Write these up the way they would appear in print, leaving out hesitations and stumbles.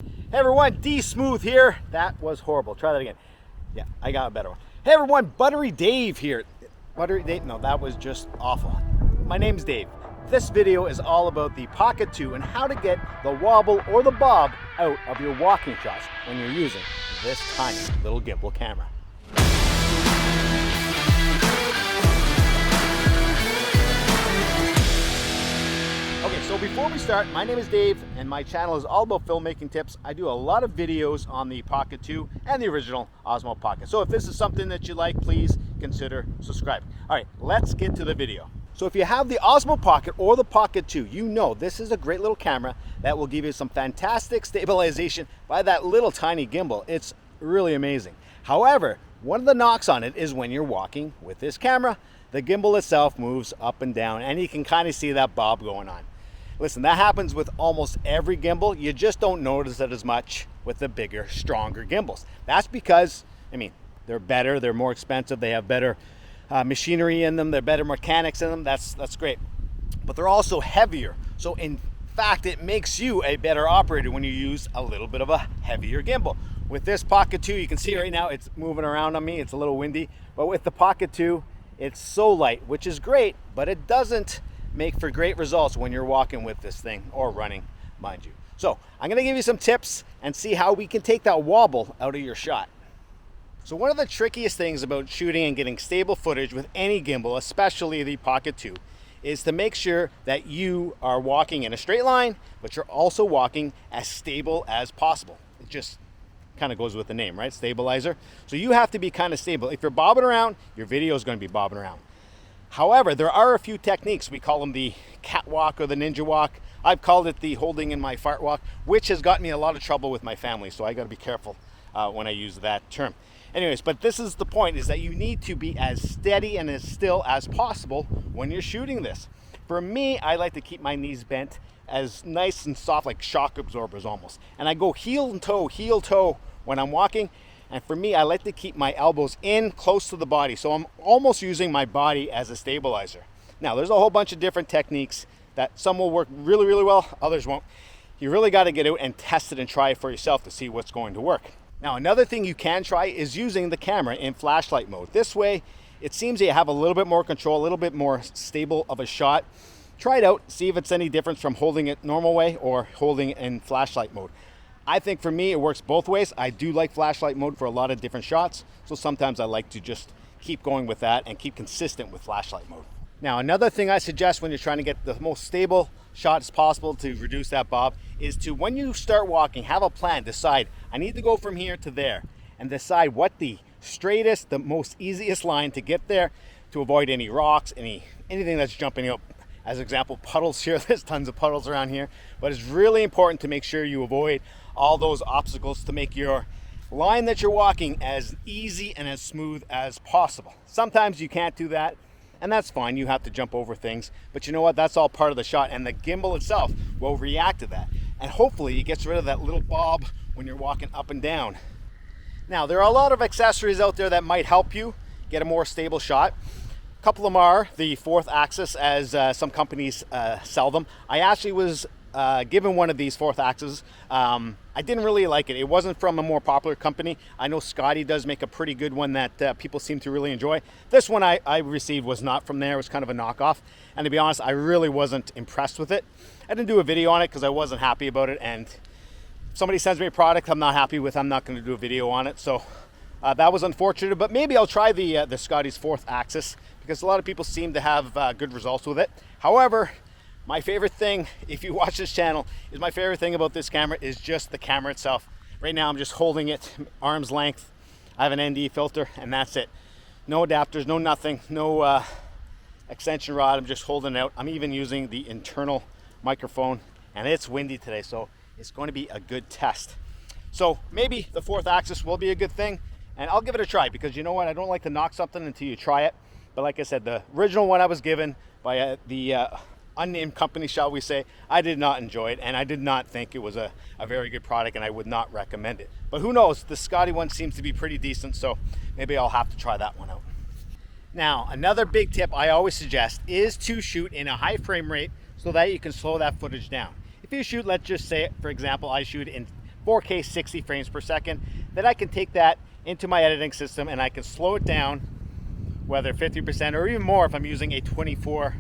Hey everyone, D Smooth here. That was horrible. Try that again. Yeah, I got a better one. Hey everyone, Buttery Dave here. Buttery Dave? No, that was just awful. My name's Dave. This video is all about the Pocket 2 and how to get the wobble or the bob out of your walking shots when you're using this tiny little gimbal camera. Okay, so before we start, my name is Dave and my channel is all about filmmaking tips. I do a lot of videos on the Pocket 2 and the original Osmo Pocket. So if this is something that you like, please consider subscribing. All right, let's get to the video. So if you have the Osmo Pocket or the Pocket 2, you know this is a great little camera that will give you some fantastic stabilization by that little tiny gimbal. It's really amazing. However, one of the knocks on it is when you're walking with this camera, the gimbal itself moves up and down and you can kind of see that bob going on. Listen, that happens with almost every gimbal. You just don't notice it as much with the bigger, stronger gimbals. That's because, they're better, they're more expensive, they have better machinery in them, they're better mechanics in them. That's great. But they're also heavier. So in fact, it makes you a better operator when you use a little bit of a heavier gimbal. With this Pocket 2, you can see right now it's moving around on me. It's a little windy. But with the Pocket 2, it's so light, which is great, but it doesn't make for great results when you're walking with this thing or running, mind you. So I'm gonna give you some tips and see how we can take that wobble out of your shot. So one of the trickiest things about shooting and getting stable footage with any gimbal, especially the Pocket 2, is to make sure that you are walking in a straight line, but you're also walking as stable as possible. It just kind of goes with the name, right? Stabilizer. So you have to be kind of stable. If you're bobbing around, your video is going to be bobbing around. However, there are a few techniques. We call them the catwalk or the ninja walk. I've called it the holding in my fart walk, which has gotten me a lot of trouble with my family. So I got to be careful when I use that term. Anyways, but this is the point, is that you need to be as steady and as still as possible when you're shooting this. For me, I like to keep my knees bent as nice and soft, like shock absorbers almost. And I go heel toe when I'm walking. And for me, I like to keep my elbows in close to the body. So I'm almost using my body as a stabilizer. Now, there's a whole bunch of different techniques that some will work really, really well, others won't. You really got to get out and test it and try it for yourself to see what's going to work. Now, another thing you can try is using the camera in flashlight mode. This way, it seems that you have a little bit more control, a little bit more stable of a shot. Try it out, see if it's any difference from holding it normal way or holding it in flashlight mode. I think for me, it works both ways. I do like flashlight mode for a lot of different shots. So sometimes I like to just keep going with that and keep consistent with flashlight mode. Now, another thing I suggest when you're trying to get the most stable shots possible to reduce that bob is to, when you start walking, have a plan. Decide, I need to go from here to there, and decide what the straightest, the most easiest line to get there to avoid any rocks, anything that's jumping up. As example, puddles here. There's tons of puddles around here, but it's really important to make sure you avoid all those obstacles to make your line that you're walking as easy and as smooth as possible. Sometimes you can't do that, and that's fine. You have to jump over things, but you know what? That's all part of the shot, and the gimbal itself will react to that. And hopefully it gets rid of that little bob when you're walking up and down. Now, there are a lot of accessories out there that might help you get a more stable shot. A couple of them are the fourth axis, as some companies sell them. I actually was given one of these fourth axes. I didn't really like it. It wasn't from a more popular company. I know Scotty does make a pretty good one that people seem to really enjoy. This one I received was not from there. It was kind of a knockoff. And to be honest, I really wasn't impressed with it. I didn't do a video on it because I wasn't happy about it. And if somebody sends me a product I'm not happy with, I'm not going to do a video on it. So that was unfortunate, but maybe I'll try the Scotty's fourth axis because a lot of people seem to have good results with it. However, my favorite thing, if you watch this channel, is my favorite thing about this camera is just the camera itself. Right now I'm just holding it arm's length. I have an ND filter and that's it. No adapters, no nothing, no extension rod. I'm just holding it out. I'm even using the internal microphone, and it's windy today, so it's going to be a good test. So maybe the fourth axis will be a good thing, and I'll give it a try because you know what? I don't like to knock something until you try it. But like I said, the original one I was given by the unnamed company, shall we say, I did not enjoy it, and I did not think it was a very good product, and I would not recommend it. But who knows? The Scotty one seems to be pretty decent, so maybe I'll have to try that one out. Now, another big tip I always suggest is to shoot in a high frame rate so that you can slow that footage down. If you shoot, let's just say, for example, I shoot in 4K 60 frames per second, then I can take that into my editing system and I can slow it down, whether 50% or even more if I'm using a 24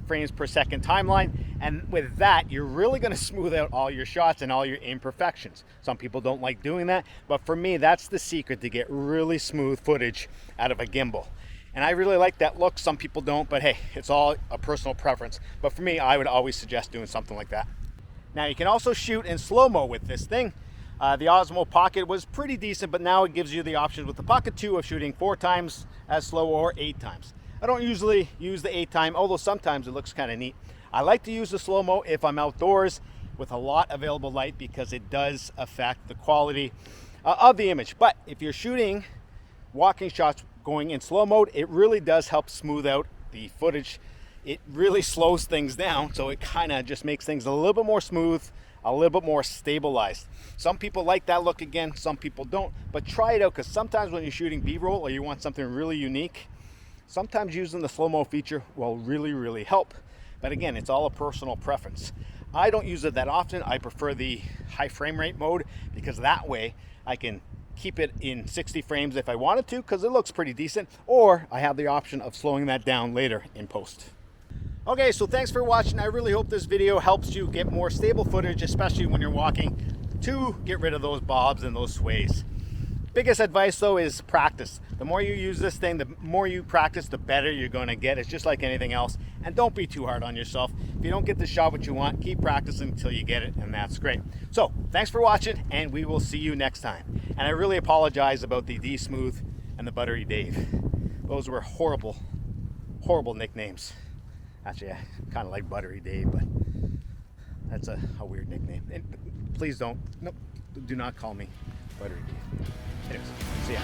frames per second timeline. And with that, you're really going to smooth out all your shots and all your imperfections. Some people don't like doing that, but for me, that's the secret to get really smooth footage out of a gimbal. And I really like that look. Some people don't, but hey, it's all a personal preference. But for me, I would always suggest doing something like that. Now, you can also shoot in slow-mo with this thing. The Osmo Pocket was pretty decent, but now it gives you the option with the Pocket 2 of shooting 4 times as slow or 8 times. I don't usually use the 8 time, although sometimes it looks kind of neat. I like to use the slow-mo if I'm outdoors with a lot available light because it does affect the quality of the image. But if you're shooting walking shots going in slow mode, it really does help smooth out the footage. It really slows things down, so it kind of just makes things a little bit more smooth, a little bit more stabilized. Some people like that look again, some people don't, but try it out, because sometimes when you're shooting B-roll or you want something really unique, sometimes using the slow-mo feature will really help. But again, it's all a personal preference. I don't use it that often. I prefer the high frame rate mode because that way I can keep it in 60 frames if I wanted to, because it looks pretty decent, or I have the option of slowing that down later in post. Okay, so thanks for watching. I really hope this video helps you get more stable footage, especially when you're walking, to get rid of those bobs and those sways. Biggest advice though is practice. The more you use this thing, the more you practice, the better you're going to get. It's just like anything else. And don't be too hard on yourself. If you don't get the shot what you want, keep practicing until you get it, and that's great. So thanks for watching, and we will see you next time. And I really apologize about the D-Smooth and the Buttery Dave. Those were horrible nicknames. Actually, I kind of like Buttery Dave, but that's a weird nickname. And please do not call me Buttery Dave. Anyways, see ya.